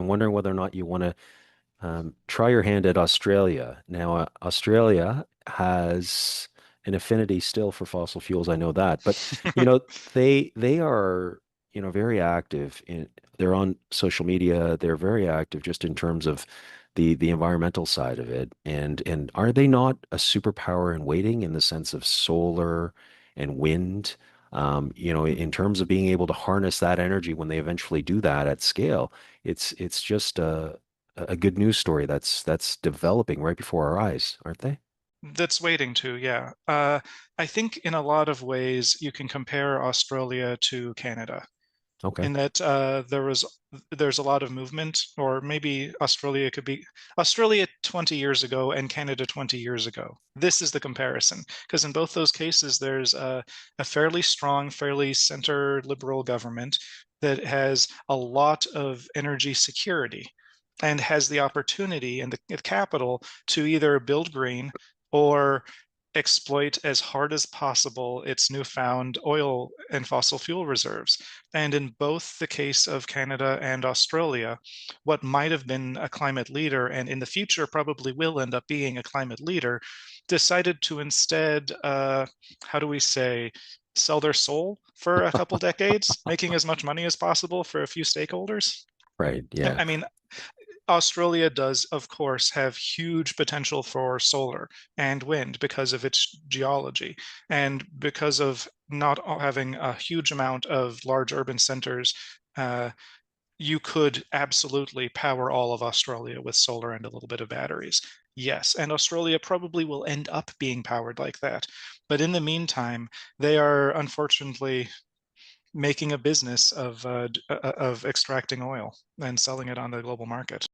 wondering whether or not you want to try your hand at Australia. Now, Australia has an affinity still for fossil fuels. I know that, but you know, they are, very active they're on social media. They're very active just in terms of the environmental side of it. And are they not a superpower in waiting in the sense of solar and wind? In terms of being able to harness that energy when they eventually do that at scale, it's just a good news story that's developing right before our eyes, aren't they? That's waiting to, yeah. I think in a lot of ways you can compare Australia to Canada Okay. in that there's a lot of movement, or maybe Australia could be Australia 20 years ago and Canada 20 years ago. This is the comparison, because in both those cases there's a fairly strong, fairly center liberal government that has a lot of energy security and has the opportunity and the capital to either build green or exploit as hard as possible its newfound oil and fossil fuel reserves. And in both the case of Canada and Australia, what might have been a climate leader, and in the future probably will end up being a climate leader, decided to instead, how do we say, sell their soul for a couple decades, making as much money as possible for a few stakeholders. Right. Yeah. I mean, Australia does, of course, have huge potential for solar and wind because of its geology and because of not having a huge amount of large urban centers. Uh, you could absolutely power all of Australia with solar and a little bit of batteries. Yes, and Australia probably will end up being powered like that. But in the meantime, they are unfortunately making a business of extracting oil and selling it on the global market.